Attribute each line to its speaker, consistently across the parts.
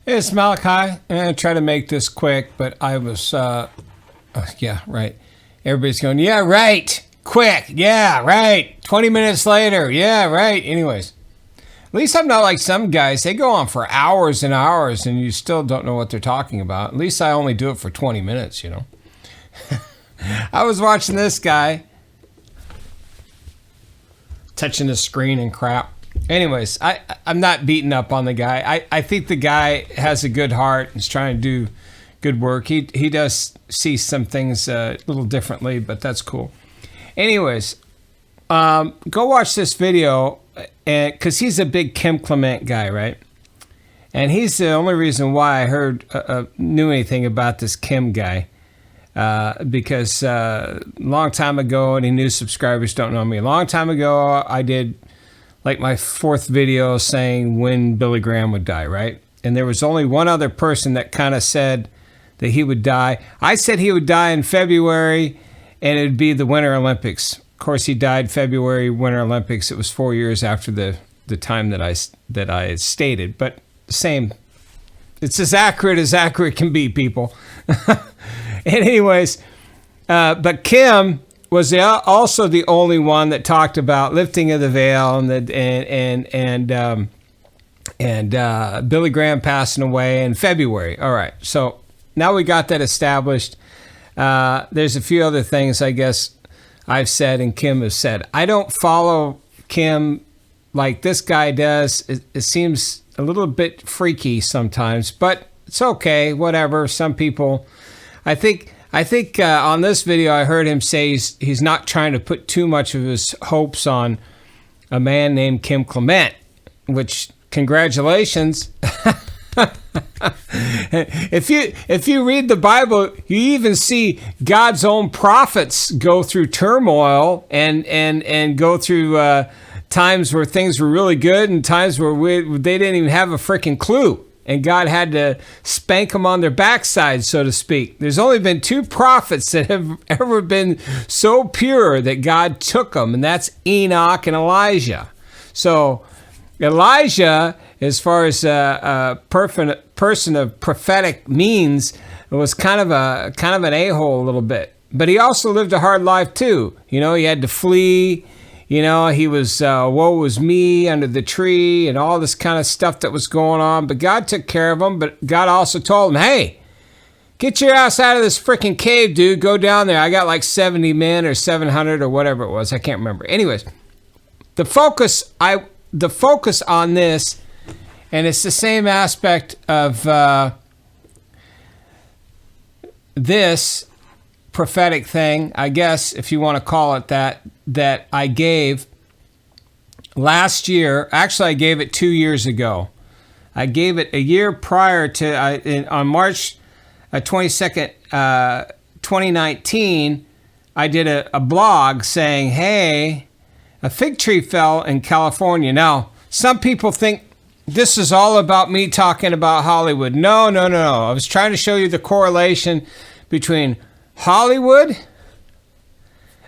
Speaker 1: It's Malachi. I'm going to try to make this quick, but I was, yeah, right. Everybody's going, yeah, right. Quick. Yeah, right. 20 minutes later. Yeah, right. Anyways, at least I'm not like some guys. They go on for hours and hours and you still don't know what they're talking about. At least I only do it for 20 minutes, you know. I was watching this guy touching the screen and crap. Anyways, I'm not beating up on the guy. I think the guy has a good heart and is trying to do good work. He does see some things a little differently, but that's cool. Anyways, go watch this video because he's a big Clement guy, right? And he's the only reason why I knew anything about this Kim guy. Because a long time ago, any new subscribers don't know me. A long time ago, I did like my 4th video saying when Billy Graham would die, right? And there was only one other person that kind of said that he would die. I said he would die in February, and it would be the Winter Olympics. Of course, he died February Winter Olympics. It was 4 years after the time that I stated, but same. It's as accurate can be, people. And anyways, but Kim was also the only one that talked about lifting of the veil and Billy Graham passing away in February. All right, so now we got that established. There's a few other things I guess I've said and Kim has said. I don't follow Kim like this guy does. It seems a little bit freaky sometimes, but it's okay, whatever. Some people, I think on this video I heard him say he's not trying to put too much of his hopes on a man named Kim Clement, which congratulations. If you read the Bible, you even see God's own prophets go through turmoil and go through times where things were really good and times where they didn't even have a freaking clue. And God had to spank them on their backside, so to speak. There's only been 2 prophets that have ever been so pure that God took them, and that's Enoch and Elijah. So Elijah, as far as a person of prophetic means, was kind of an a-hole a little bit. But he also lived a hard life too. You know, he had to flee. You know, he was, woe was me under the tree and all this kind of stuff that was going on. But God took care of him. But God also told him, hey, get your ass out of this freaking cave, dude. Go down there. I got like 70 men or 700 or whatever it was. I can't remember. Anyways, the focus on this, and it's the same aspect of this prophetic thing, I guess, if you want to call it that I gave last year. Actually, I gave it 2 years ago. I gave it a year prior to, on March 22nd, 2019, I did a blog saying, hey, a fig tree fell in California. Now, some people think this is all about me talking about Hollywood. No. I was trying to show you the correlation between Hollywood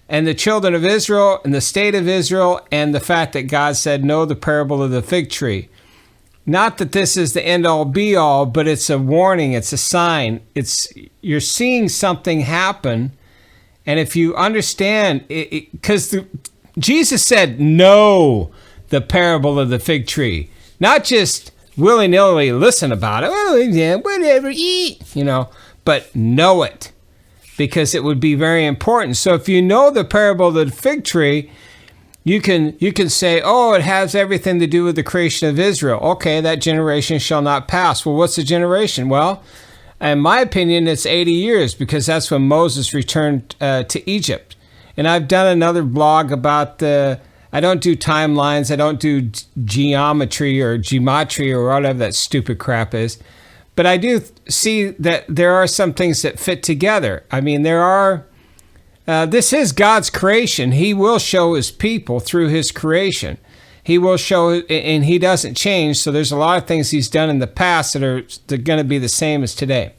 Speaker 1: and the children of Israel and the state of Israel and the fact that God said, know the parable of the fig tree. Not that this is the end-all be-all, but it's a warning, it's a sign. You're seeing something happen, and if you understand, because Jesus said, know the parable of the fig tree. Not just willy-nilly listen about it, oh, yeah, whatever, eat, but know it. Because it would be very important. So if you know the parable of the fig tree, you can say, oh, it has everything to do with the creation of Israel. Okay, that generation shall not pass. Well, what's the generation? Well, in my opinion, it's 80 years because that's when Moses returned to Egypt. And I've done another blog about I don't do timelines. I don't do geometry or whatever that stupid crap is. But I do see that there are some things that fit together. I mean, this is God's creation. He will show his people through his creation. He will show, and he doesn't change. So there's a lot of things he's done in the past that are going to be the same as today.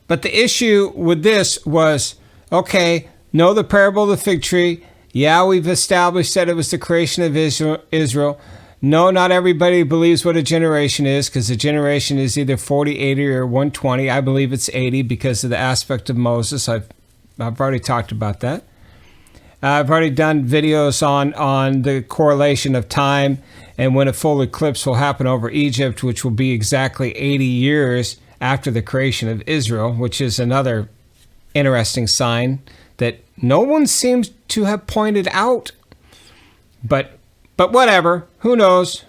Speaker 1: But the issue with this was, okay, know the parable of the fig tree. Yeah, we've established that it was the creation of Israel. No, not everybody believes what a generation is, because a generation is either 40, 80, or 120. I believe it's 80 because of the aspect of Moses. I've already talked about that. I've already done videos on the correlation of time and when a full eclipse will happen over Egypt, which will be exactly 80 years after the creation of Israel, which is another interesting sign that no one seems to have pointed out. But whatever, who knows?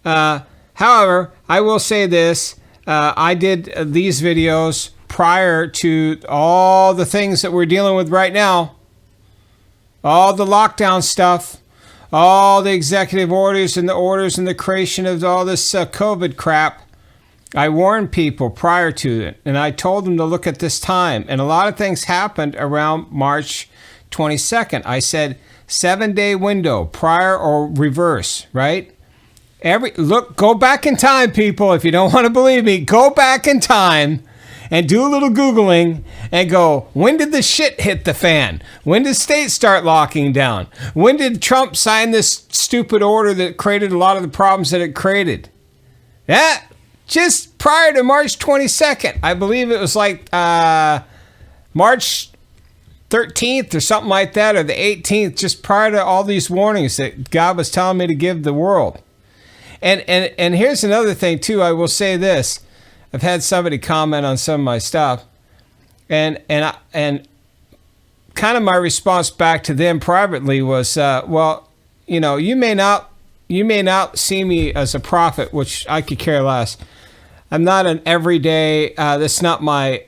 Speaker 1: However, I will say this. I did these videos prior to all the things that we're dealing with right now. All the lockdown stuff, all the executive orders and the creation of all this COVID crap. I warned people prior to it, and I told them to look at this time. And a lot of things happened around March 22nd. I said 7-day window, prior or reverse, right? Go back in time, people. If you don't want to believe me, go back in time and do a little Googling and go, when did the shit hit the fan? When did states start locking down? When did Trump sign this stupid order that created a lot of the problems that it created? Yeah, just prior to March 22nd. I believe it was like March 13th or something like that, or the 18th, just prior to all these warnings that God was telling me to give the world. And here's another thing, too. I will say this. I've had somebody comment on some of my stuff, and kind of my response back to them privately was, well, you know, you may not see me as a prophet, which I could care less. I'm not an everyday. It's not my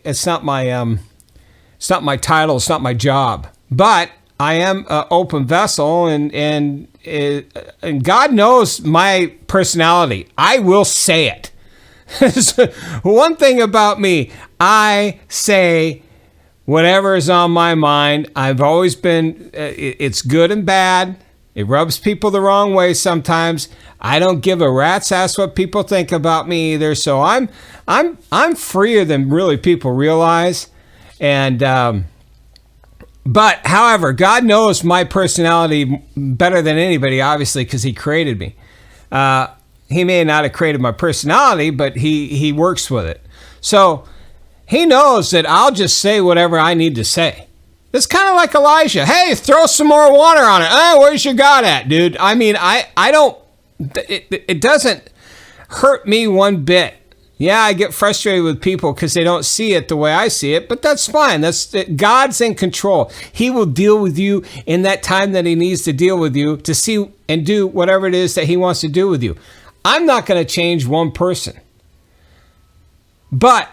Speaker 1: title. It's not my job. But I am an open vessel, and God knows my personality. I will say it. One thing about me, I say whatever is on my mind. I've always been, it's good and bad. It rubs people the wrong way sometimes. I don't give a rat's ass what people think about me either. So I'm freer than really people realize. And, but however, God knows my personality better than anybody, obviously, because he created me. He may not have created my personality, but he works with it. So he knows that I'll just say whatever I need to say. It's kind of like Elijah. Hey, throw some more water on it. Where's your God at, dude? I mean, I don't, it doesn't hurt me one bit. Yeah, I get frustrated with people because they don't see it the way I see it, but that's fine. God's in control. He will deal with you in that time that he needs to deal with you to see and do whatever it is that he wants to do with you. I'm not going to change one person. But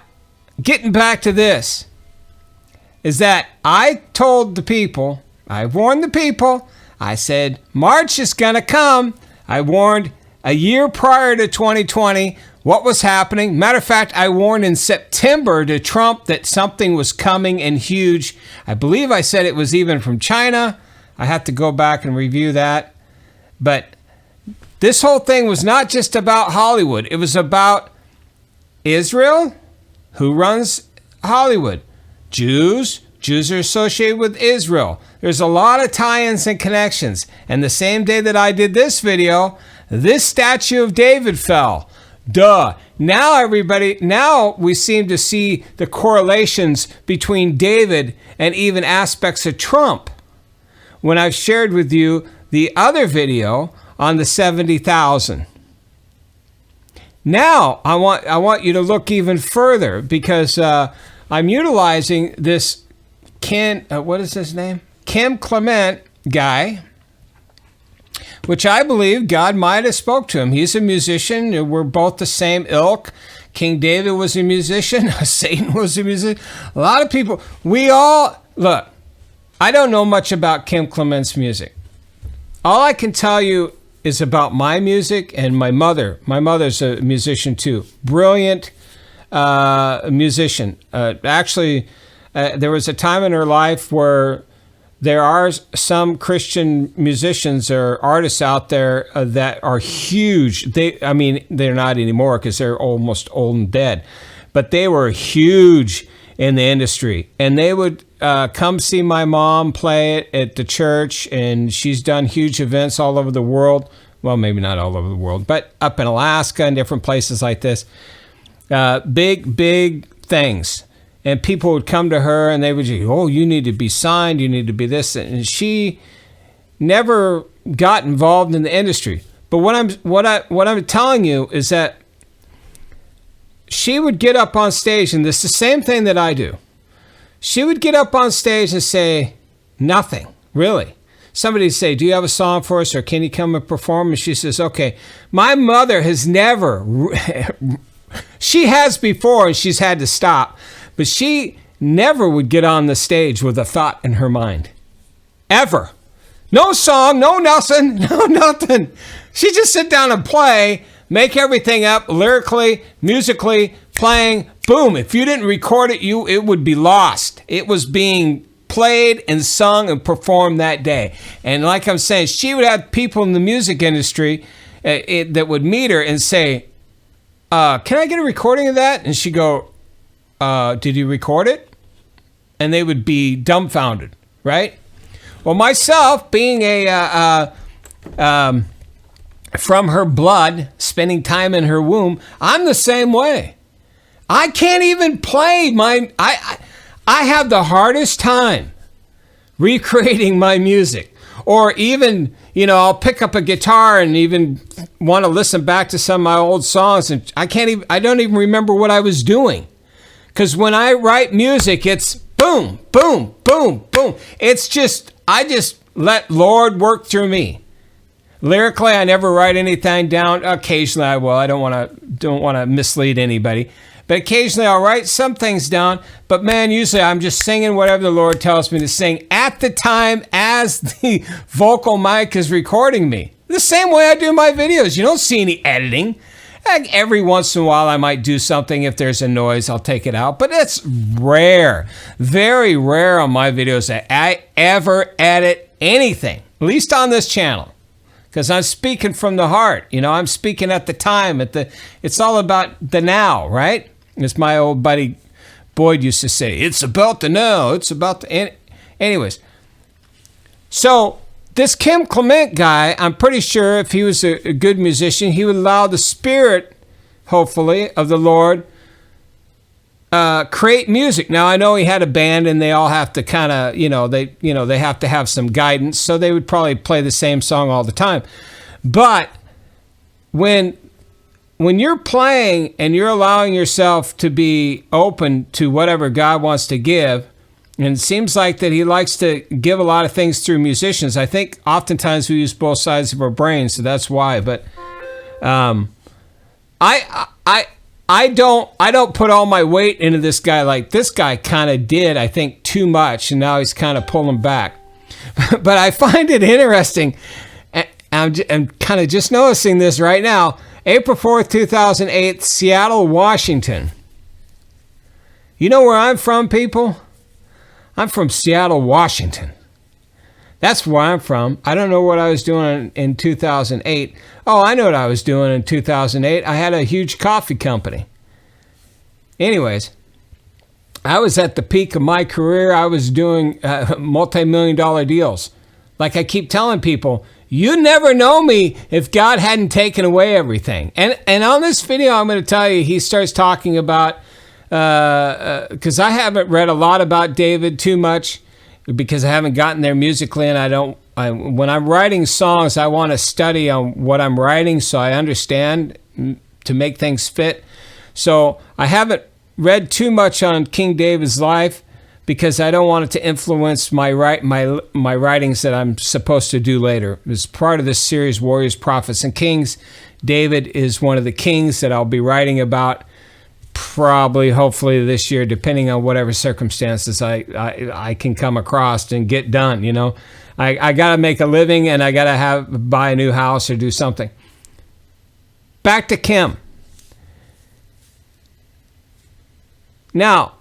Speaker 1: getting back to this, is that I told the people, I warned the people, I said, March is going to come. I warned a year prior to 2020 what was happening. Matter of fact, I warned in September to Trump that something was coming and huge. I believe I said it was even from China. I have to go back and review that. But this whole thing was not just about Hollywood. It was about Israel, who runs Hollywood. Jews are associated with Israel. There's a lot of tie-ins and connections. And the same day that I did this video, this statue of David fell. Duh. Now we seem to see the correlations between David and even aspects of Trump. When I've shared with you the other video on the 70,000. Now I want you to look even further, because I'm utilizing this what is his name? Clement guy, which I believe God might have spoke to him. He's a musician. We're both the same ilk. King David was a musician. Satan was a musician. A lot of people, look, I don't know much about Kim Clement's music. All I can tell you is about my music and my mother. My mother's a musician too. Brilliant musician. Actually, there was a time in her life where there are some Christian musicians or artists out there that are huge. They're not anymore because they're almost old and dead. But they were huge in the industry. And they would come see my mom play it at the church. And she's done huge events all over the world. Well, maybe not all over the world, but up in Alaska and different places like this. Big things. And people would come to her and they would say, oh, you need to be signed, you need to be this. And she never got involved in the industry. But what I'm telling you is that she would get up on stage, and this is the same thing that I do. She would get up on stage and say nothing, really. Somebody would say, do you have a song for us, or can you come and perform? And she says, okay. My mother has never, she has before, and she's had to stop, but she never would get on the stage with a thought in her mind. Ever. No song, no nothing, no nothing. She just sit down and play, make everything up lyrically, musically, playing. Boom. If you didn't record it, it would be lost. It was being played and sung and performed that day. And like I'm saying, she would have people in the music industry that would meet her and say, can I get a recording of that? And she'd go, did you record it? And they would be dumbfounded, right? Well, myself, being from her blood, spending time in her womb, I'm the same way. I can't even play I have the hardest time recreating my music. Or even, I'll pick up a guitar and even want to listen back to some of my old songs, and I don't even remember what I was doing. Because when I write music, it's boom, boom, boom, boom. It's just, I just let Lord work through me. Lyrically, I never write anything down. Occasionally I will. I don't want to mislead anybody. But occasionally I'll write some things down. But man, usually I'm just singing whatever the Lord tells me to sing at the time as the vocal mic is recording me. The same way I do my videos. You don't see any editing. Every once in a while I might do something. If there's a noise, I'll take it out. But it's rare. Very rare on my videos that I ever edit anything. At least on this channel. Because I'm speaking from the heart. I'm speaking at the time. It's all about the now, right? As my old buddy Boyd used to say, it's about the now. It's about the... Anyways. So, this Clement guy, I'm pretty sure if he was a good musician, he would allow the Spirit, hopefully, of the Lord create music. Now, I know he had a band and they all have to kind of, they have to have some guidance, so they would probably play the same song all the time. But when you're playing and you're allowing yourself to be open to whatever God wants to give, and it seems like that he likes to give a lot of things through musicians. I think oftentimes we use both sides of our brains, so that's why. But I don't put all my weight into this guy like this guy kind of did, I think, too much, and now he's kind of pulling back. But I find it interesting, and I'm kind of just noticing this right now. April 4th, 2008, Seattle, Washington. You know where I'm from, people? I'm from Seattle, Washington. That's where I'm from. I don't know what I was doing in 2008. Oh, I know what I was doing in 2008. I had a huge coffee company. Anyways, I was at the peak of my career. I was doing multi-million-dollar deals. Like I keep telling people, you never know me if God hadn't taken away everything. And on this video, I'm going to tell you, he starts talking about, because I haven't read a lot about David too much, because I haven't gotten there musically, and when I'm writing songs, I want to study on what I'm writing so I understand to make things fit. So I haven't read too much on King David's life because I don't want it to influence my writings that I'm supposed to do later. As part of this series, Warriors, Prophets, and Kings, David is one of the kings that I'll be writing about probably, hopefully this year, depending on whatever circumstances I can come across and get done. I got to make a living, and I got to buy a new house or do something. Back to Kim. Now,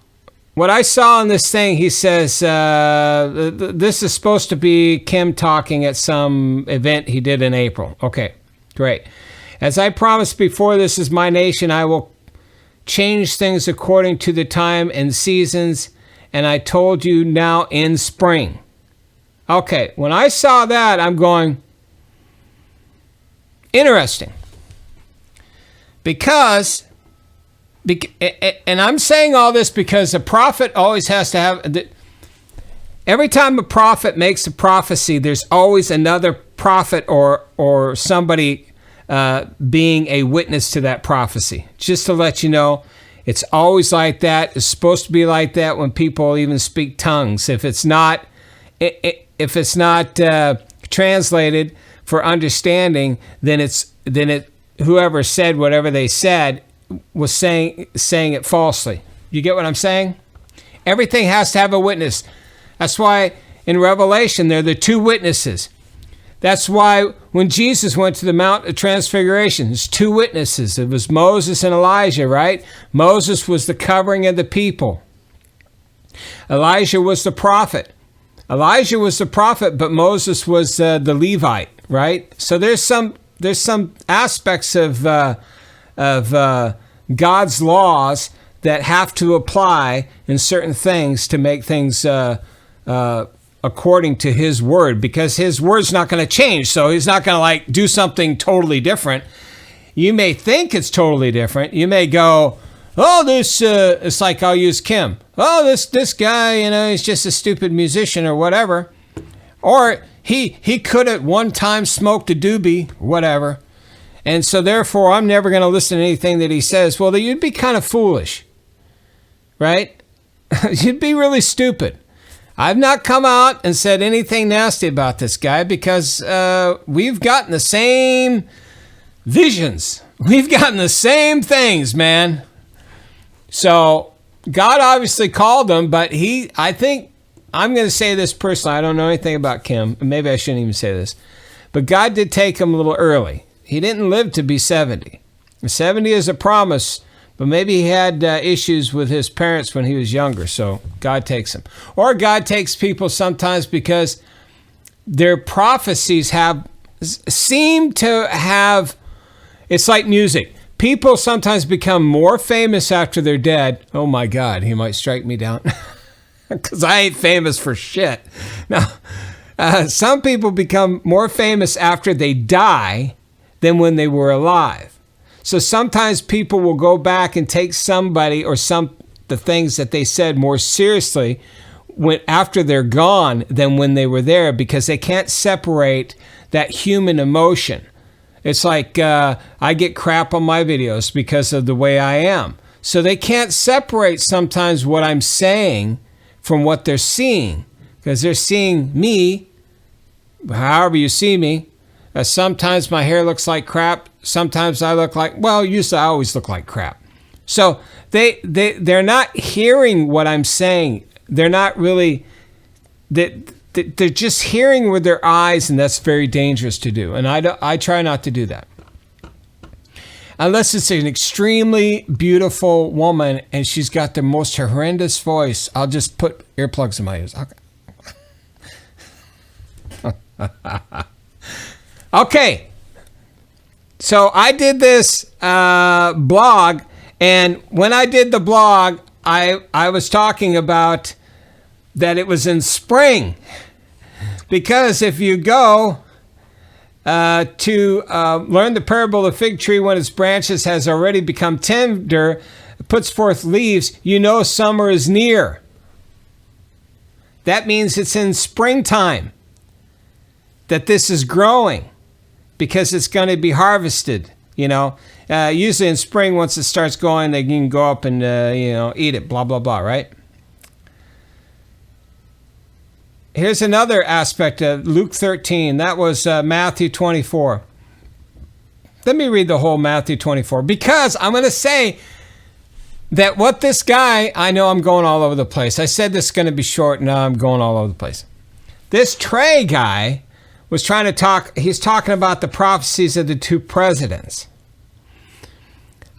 Speaker 1: what I saw in this thing, he says, this is supposed to be Kim talking at some event he did in April. Okay, great. As I promised before, this is my nation. I will change things according to the time and seasons, and I told you now in spring. Okay, when I saw that, I'm going, Interesting. Because, and I'm saying all this because a prophet always has to have, every time a prophet makes a prophecy, there's always another prophet or somebody being a witness to that prophecy. Just to let you know, it's always like that. It's supposed to be like that when people even speak tongues. If it's not translated for understanding, then whoever said whatever they said was saying it falsely. You get what I'm saying? Everything has to have a witness. That's why in Revelation there are the two witnesses. That's why when Jesus went to the Mount of Transfiguration, there's two witnesses. It was Moses and Elijah, right? Moses was the covering of the people. Elijah was the prophet. Elijah was the prophet, but Moses was the Levite, right? So there's some aspects of God's laws that have to apply in certain things to make things according to his word, because his word's not going to change. So he's not going to do something totally different. You may think it's totally different. You may go, oh, this, it's like, I'll use Kim. Oh, this guy, he's just a stupid musician or whatever. Or he could at one time smoked a doobie, whatever. And so therefore, I'm never going to listen to anything that he says. Well, you'd be kind of foolish, right? You'd be really stupid. I've not come out and said anything nasty about this guy because we've gotten the same visions. We've gotten the same things, man. So God obviously called him, but I think, I'm going to say this personally, I don't know anything about Kim. Maybe I shouldn't even say this. But God did take him a little early. He didn't live to be 70. 70 is a promise, but maybe he had issues with his parents when he was younger, so God takes him. Or God takes people sometimes because their prophecies seem to have, it's like music. People sometimes become more famous after they're dead. Oh my God, he might strike me down because I ain't famous for shit. Now, some people become more famous after they die than when they were alive. So sometimes people will go back and take somebody or the things that they said more seriously after they're gone than when they were there, because they can't separate that human emotion. It's like I get crap on my videos because of the way I am. So they can't separate sometimes what I'm saying from what they're seeing, because they're seeing me, however you see me. Sometimes my hair looks like crap. Sometimes I look like, usually I always look like crap. So they're not hearing what I'm saying. They're not really, they're just hearing with their eyes, and that's very dangerous to do. And I try not to do that. Unless it's an extremely beautiful woman and she's got the most horrendous voice, I'll just put earplugs in my ears. Okay. So I did this blog, and when I did the blog, I was talking about that it was in spring. Because if you go to learn the parable of the fig tree when its branches has already become tender, puts forth leaves, summer is near. That means it's in springtime that this is growing, because it's going to be harvested. Usually in spring, once it starts going, they can go up and eat it, blah blah blah, right? Here's another aspect of Luke 13. That was Matthew 24. Let me read the whole Matthew 24, because I'm going to say that what this guy, I know I'm going all over the place. I said this is going to be short. Now I'm going all over the place. This Trey guy was trying to talk, he's talking about the prophecies of the two presidents.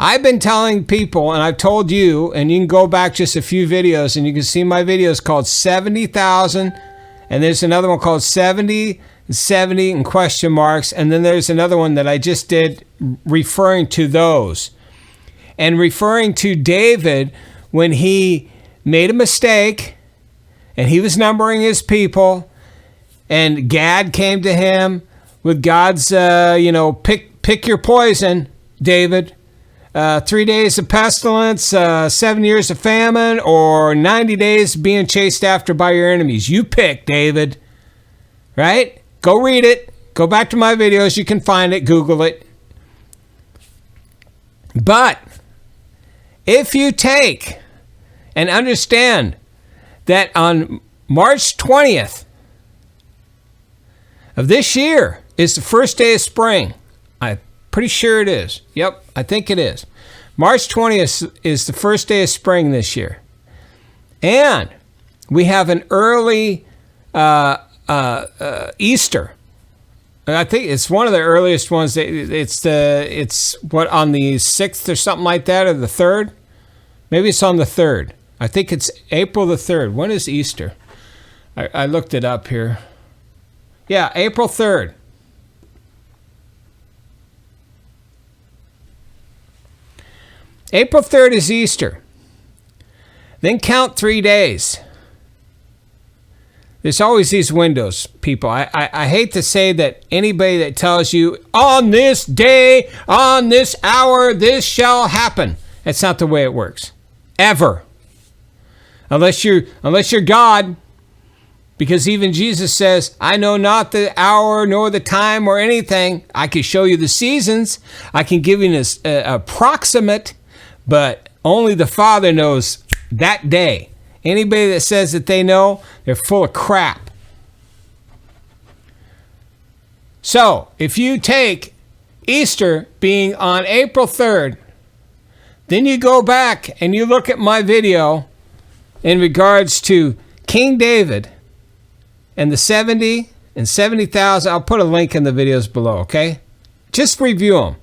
Speaker 1: I've been telling people, and I've told you, and you can go back just a few videos, and you can see my videos called 70,000, and there's another one called 70 and question marks, and then there's another one that I just did referring to those. And referring to David when he made a mistake, and he was numbering his people, and Gad came to him with God's, pick your poison, David. 3 days of pestilence, 7 years of famine, or 90 days being chased after by your enemies. You pick, David. Right? Go read it. Go back to my videos. You can find it. Google it. But if you take and understand that on March 20th of this year is the first day of spring. I'm pretty sure it is. Yep, I think it is. March 20th is the first day of spring this year. And we have an early Easter. I think it's one of the earliest ones. It's what, on the 6th or something like that, or the 3rd? Maybe it's on the 3rd. I think it's April the 3rd. When is Easter? I looked it up here. Yeah, April 3rd. April 3rd is Easter. Then count 3 days. There's always these windows, people. I hate to say that anybody that tells you, on this day, on this hour, this shall happen. That's not the way it works. Ever. Unless you're God. Because even Jesus says, I know not the hour nor the time or anything. I can show you the seasons. I can give you an approximate, but only the Father knows that day. Anybody that says that they know, they're full of crap. So, if you take Easter being on April 3rd, then you go back and you look at my video in regards to King David and the 70 and 70,000. I'll put a link in the videos below, okay? Just review them.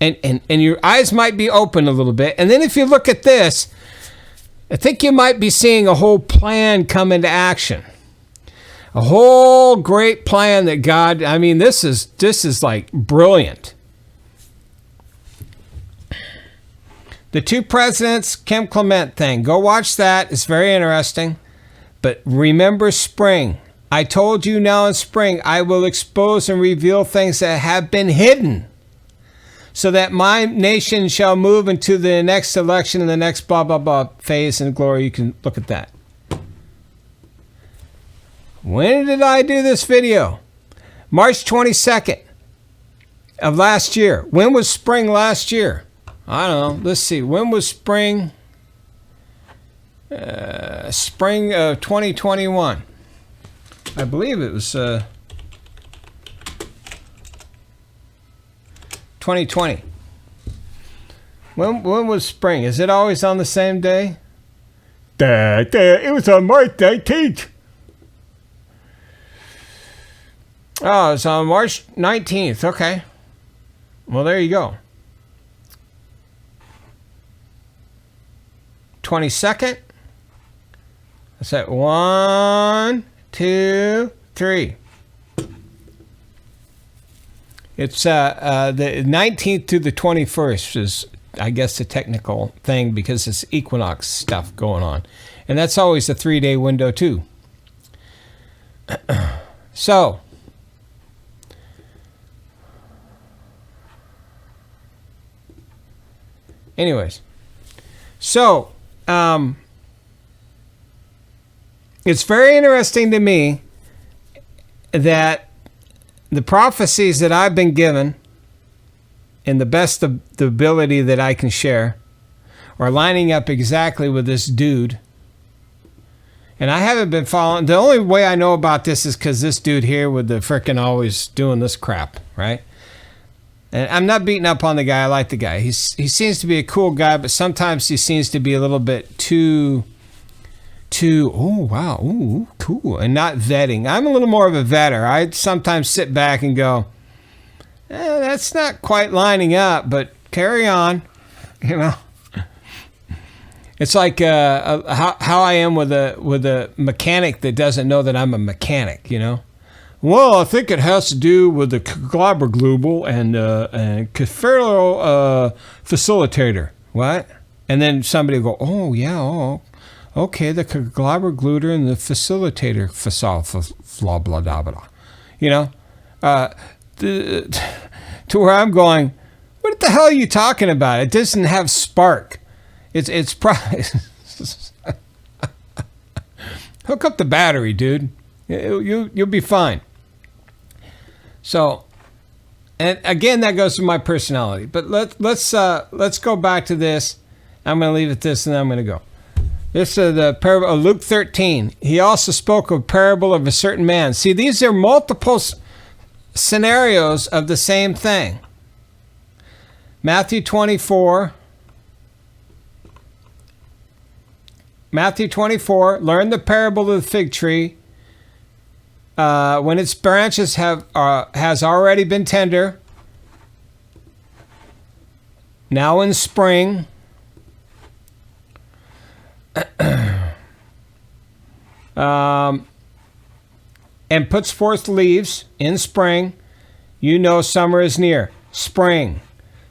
Speaker 1: And your eyes might be open a little bit. And then if you look at this, I think you might be seeing a whole plan come into action. A whole great plan that God, I mean, this is like brilliant. The two presidents, Clement thing. Go watch that. It's very interesting. But remember spring. I told you now in spring, I will expose and reveal things that have been hidden, so that my nation shall move into the next election and the next blah, blah, blah phase and glory. You can look at that. When did I do this video? March 22nd of last year. When was spring last year? I don't know. Let's see. When was spring? Spring of 2021. I believe it was 2020. When was spring? Is it always on the same day? It was on March 19th. Oh, it's on March 19th. Okay. Well, there you go. 22nd. That's it. 1, 2, 3. It's the 19th to the 21st is, I guess, the technical thing, because it's equinox stuff going on. And that's always a 3-day window, too. So, anyways. So, it's very interesting to me that the prophecies that I've been given, in the best of the ability that I can share, are lining up exactly with this dude. And I haven't been following. The only way I know about this is because this dude here with the frickin' always doing this crap, right? And I'm not beating up on the guy. I like the guy. He seems to be a cool guy, but sometimes he seems to be a little bit too, oh, wow, ooh, cool, and not vetting. I'm a little more of a vetter. I sometimes sit back and go, that's not quite lining up, but carry on, you know. It's like how I am with a mechanic that doesn't know that I'm a mechanic, you know. Well, I think it has to do with the globber and Caferlo facilitator. What? And then somebody will go, oh, yeah, oh, okay, the globber and the facilitator, blah, blah, blah, blah. You know, to where I'm going, what the hell are you talking about? It doesn't have spark. It's probably hook up the battery, dude. You'll be fine. So, and again, that goes to my personality. But let's go back to this. I'm going to leave it this, and then I'm going to go. This is the parable of Luke 13. He also spoke of parable of a certain man. See, these are multiple scenarios of the same thing. Matthew 24, learn the parable of the fig tree. When its branches has already been tender, now in spring, and puts forth leaves in spring, you know summer is near. Spring.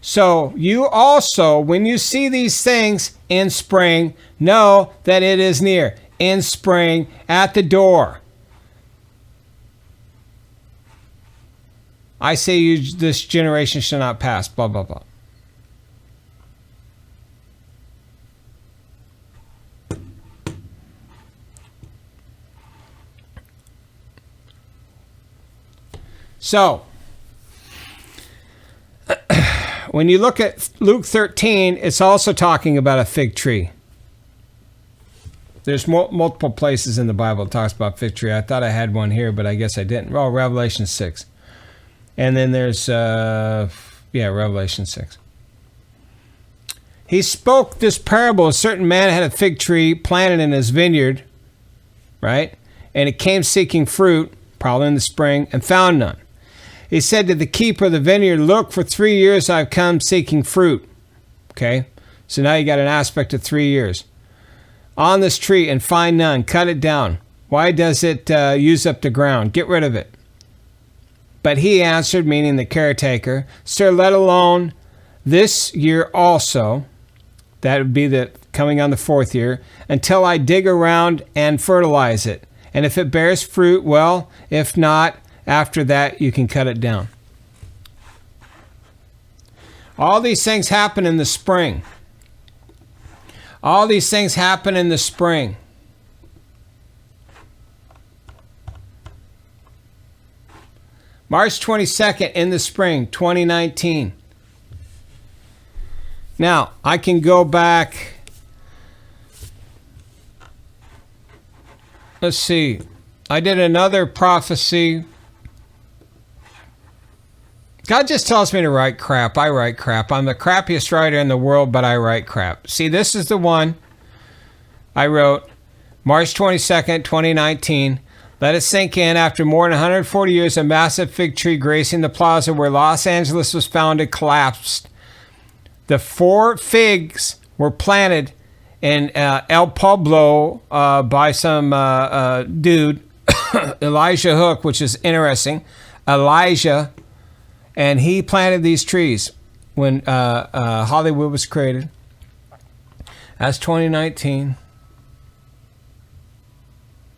Speaker 1: So you also, when you see these things in spring, know that it is near. In spring, at the door. I say this generation shall not pass, blah, blah, blah. So, when you look at Luke 13, it's also talking about a fig tree. There's multiple places in the Bible that talks about fig tree. I thought I had one here, but I guess I didn't. Oh, Revelation 6. And then there's, Revelation 6. He spoke this parable. A certain man had a fig tree planted in his vineyard, right? And it came seeking fruit, probably in the spring, and found none. He said to the keeper of the vineyard, look, for 3 years I've come seeking fruit. Okay? So now you got an aspect of 3 years. On this tree and find none. Cut it down. Why does it use up the ground? Get rid of it. But he answered, meaning the caretaker, sir, let alone this year also, that would be the coming on the 4th year, until I dig around and fertilize it. And if it bears fruit, well, if not, after that you can cut it down. All these things happen in the spring. All these things happen in the spring. March 22nd in the spring, 2019. Now, I can go back. Let's see. I did another prophecy. God just tells me to write crap. I write crap. I'm the crappiest writer in the world, but I write crap. See, this is the one I wrote March 22nd, 2019. Let it sink in. After more than 140 years, a massive fig tree gracing the plaza where Los Angeles was founded collapsed. The 4 figs were planted in El Pueblo by some dude, Elijah Hook, which is interesting. Elijah, and he planted these trees when Hollywood was created. That's 2019.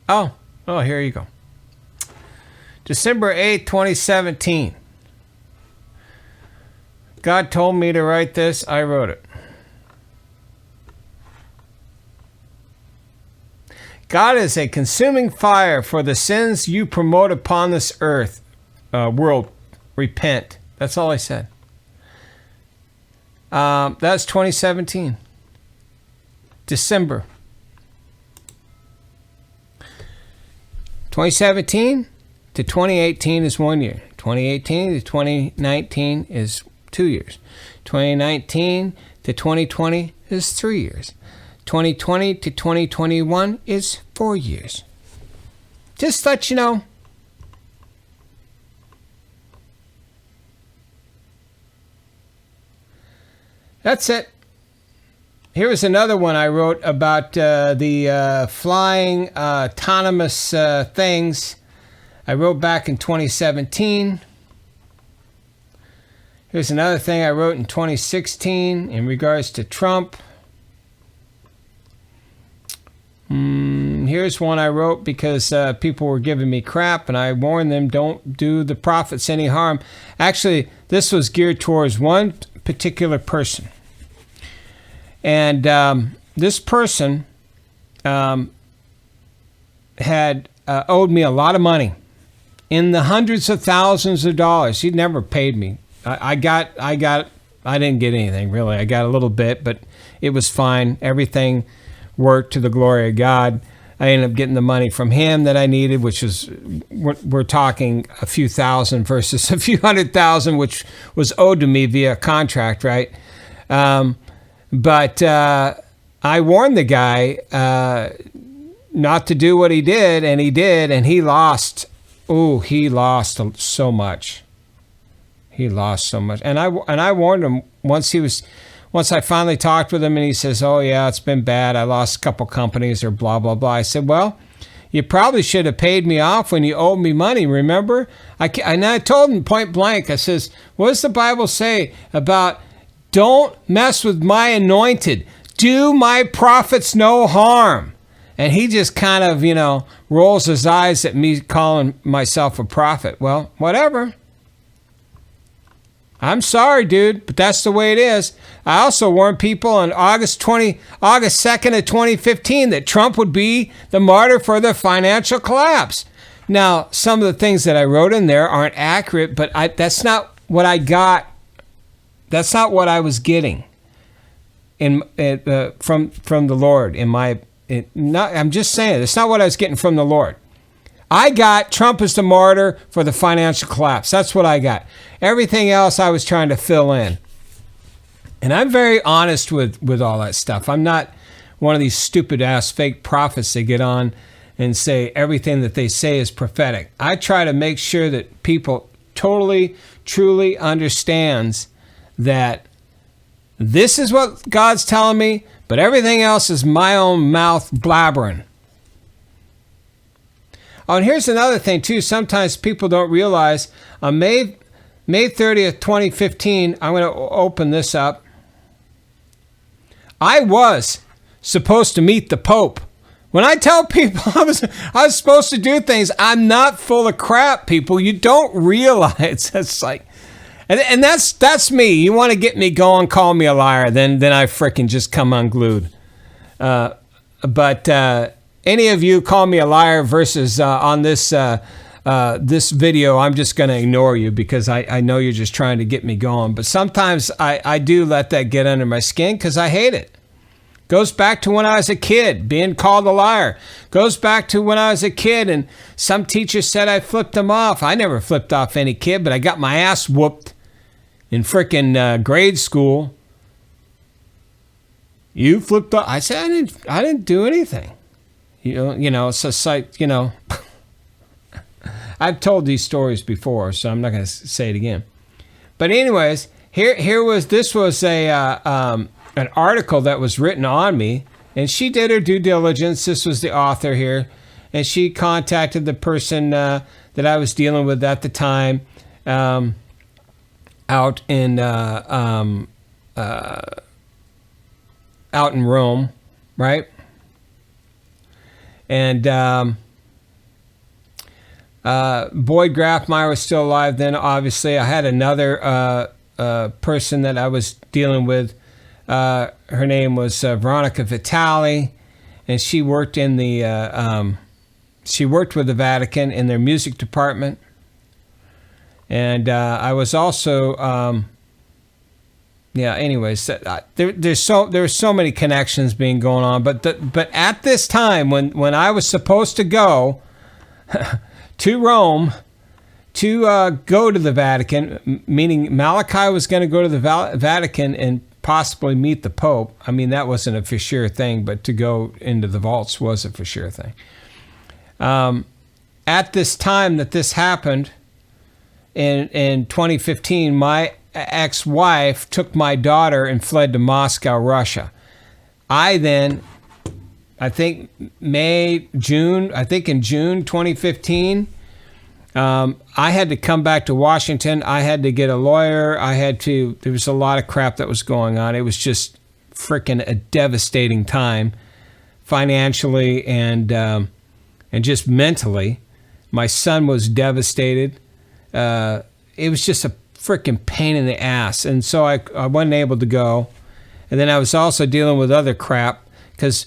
Speaker 1: Oh, here you go. December 8th, 2017. God told me to write this. I wrote it. God is a consuming fire for the sins you promote upon this earth, world. Repent. That's all I said. That's 2017. December. 2017 to 2018 is 1 year. 2018 to 2019 is 2 years. 2019 to 2020 is 3 years. 2020 to 2021 is 4 years. Just let you know. That's it. Here is another one I wrote about the flying autonomous things. I wrote back in 2017. Here's another thing I wrote in 2016 in regards to Trump. here's one I wrote because people were giving me crap, and I warned them, don't do the prophets any harm. Actually, this was geared towards one particular person. And this person had owed me a lot of money, in the hundreds of thousands of dollars. He'd never paid me. I didn't get anything, really. I got a little bit, but it was fine. Everything worked to the glory of God. I ended up getting the money from him that I needed, which was, we're talking a few thousand versus a few 100,000, which was owed to me via contract, right? But I warned the guy not to do what he did, and he did, and he lost. Oh, he lost so much. He lost so much. And I warned him once I finally talked with him, and he says, oh, yeah, it's been bad. I lost a couple companies or blah, blah, blah. I said, well, you probably should have paid me off when you owed me money, remember? And I told him point blank, I says, what does the Bible say about don't mess with my anointed? Do my prophets no harm? And he just kind of, rolls his eyes at me calling myself a prophet. Well, whatever. I'm sorry, dude, but that's the way it is. I also warned people on August 2nd of 2015 that Trump would be the martyr for the financial collapse. Now, some of the things that I wrote in there aren't accurate, but that's not what I got. That's not what I was getting from the Lord. I'm just saying, it's not what I was getting from the Lord. I got Trump as the martyr for the financial collapse. That's what I got. Everything else I was trying to fill in. And I'm very honest with all that stuff. I'm not one of these stupid-ass fake prophets that get on and say everything that they say is prophetic. I try to make sure that people totally, truly understands that this is what God's telling me, but everything else is my own mouth blabbering. Oh, and here's another thing, too. Sometimes people don't realize on May 30th, 2015, I'm going to open this up. I was supposed to meet the Pope. When I tell people I was supposed to do things, I'm not full of crap, people. You don't realize. It's like, and that's me. You want to get me going, call me a liar, then I frickin' just come unglued. But any of you call me a liar versus on this this video, I'm just going to ignore you because I know you're just trying to get me going. But sometimes I do let that get under my skin because I hate it. Goes back to when I was a kid, being called a liar. Goes back to when I was a kid and some teacher said I flipped them off. I never flipped off any kid, but I got my ass whooped in frickin' grade school. You flipped off? I said I didn't do anything. You know, it's just like, I've told these stories before, so I'm not going to say it again. But anyways, this was an article that was written on me, and she did her due diligence. This was the author here, and she contacted the person that I was dealing with at the time out in Rome, right? And Boyd Grafmeyer was still alive then, obviously. I had another person that I was dealing with. Her name was Veronica Vitale, and she worked in she worked with the Vatican in their music department. And I was also anyways, there's so many connections being going on, but at this time when I was supposed to go to Rome to go to the Vatican, meaning Malachi was going to go to the Vatican and possibly meet the Pope. I mean, that wasn't a for sure thing, but to go into the vaults was a for sure thing. At this time that this happened in 2015, my ex-wife took my daughter and fled to Moscow, Russia. I think in June 2015, I had to come back to Washington. I had to get a lawyer. There was a lot of crap that was going on. It was just freaking a devastating time financially and just mentally. My son was devastated. It was just a freaking pain in the ass. And so I wasn't able to go. And then I was also dealing with other crap because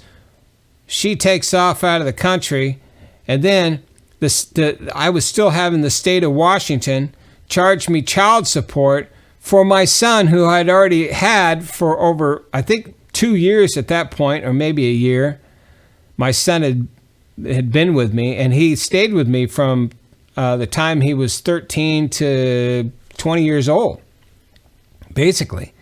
Speaker 1: she takes off out of the country. And then I was still having the state of Washington charge me child support for my son, who I'd already had for over, I think, 2 years at that point, or maybe a year. My son had been with me, and he stayed with me from the time he was 13 to 20 years old, basically.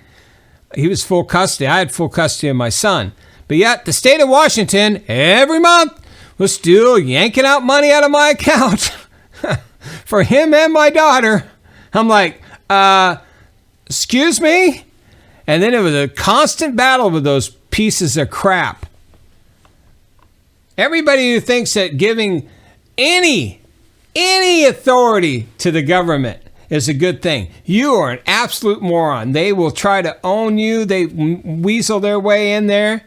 Speaker 1: He was full custody. I had full custody of my son. But yet, the state of Washington, every month, was still yanking out money out of my account for him and my daughter. I'm like, excuse me? And then it was a constant battle with those pieces of crap. Everybody who thinks that giving any authority to the government is a good thing, you are an absolute moron. They will try to own you. They weasel their way in there.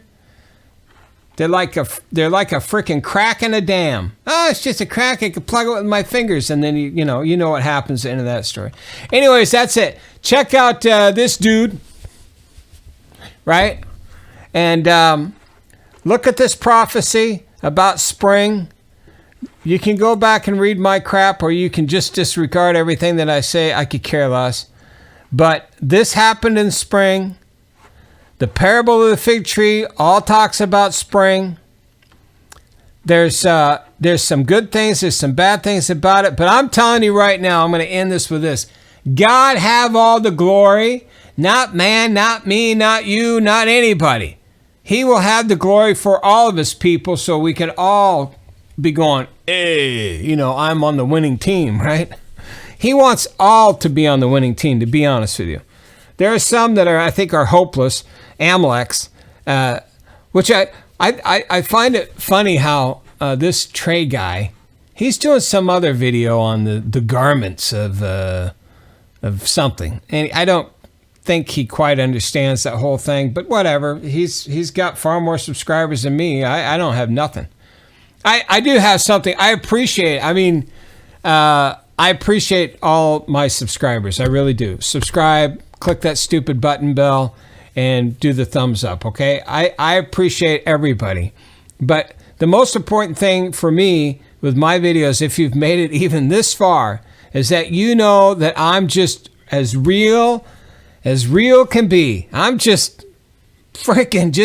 Speaker 1: They're like a freaking crack in a dam. Oh, it's just a crack. I can plug it with my fingers, and then you know what happens at the end of that story. Anyways, that's it. Check out this dude, right? And look at this prophecy about spring. You can go back and read my crap, or you can just disregard everything that I say. I could care less. But this happened in spring. The parable of the fig tree all talks about spring. There's some good things, there's some bad things about it, but I'm telling you right now, I'm going to end this with this. God have all the glory, not man, not me, not you, not anybody. He will have the glory for all of his people, so we can all be going, hey, I'm on the winning team, right? He wants all to be on the winning team, to be honest with you. There are some that I think are hopeless, Amaleks, which I find it funny how this Trey guy, he's doing some other video on the garments of something, and I don't think he quite understands that whole thing, but whatever. He's got far more subscribers than me. I don't have nothing. I do have something. I appreciate it. I mean, I appreciate all my subscribers. I really do. Subscribe, click that stupid button bell, and do the thumbs up, okay? I appreciate everybody. But the most important thing for me with my videos, if you've made it even this far, is that you know that I'm just as real can be. I'm just freaking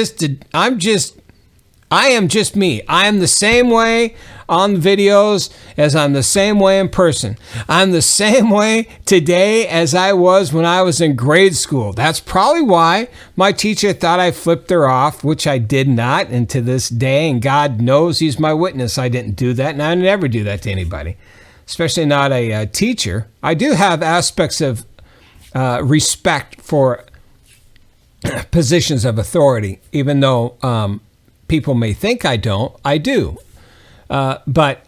Speaker 1: I am just me. I am the same way on videos as I'm the same way in person. I'm the same way today as I was when I was in grade school. That's probably why my teacher thought I flipped her off, which I did not, and to this day, and God knows he's my witness, I didn't do that, and I never do that to anybody, especially not a teacher. I do have aspects of respect for positions of authority, even though people may think I don't. I do. But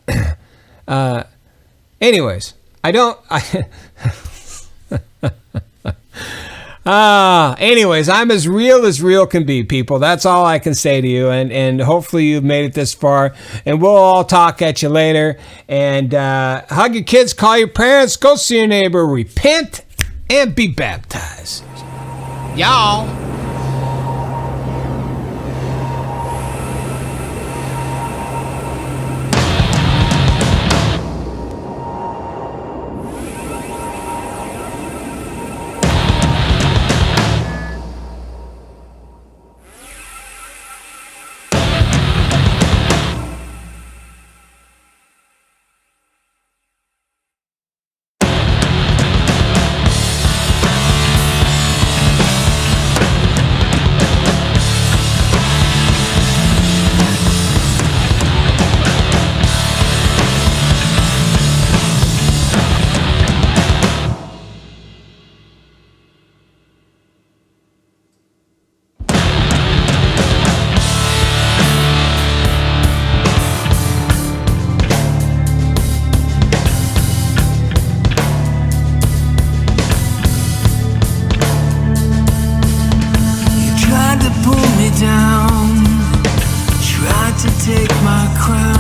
Speaker 1: anyways, I don't. Anyways, I'm as real can be, people. That's all I can say to you. And hopefully you've made it this far. And we'll all talk at you later. And hug your kids, call your parents, go see your neighbor, repent, and be baptized. Y'all.
Speaker 2: a crown.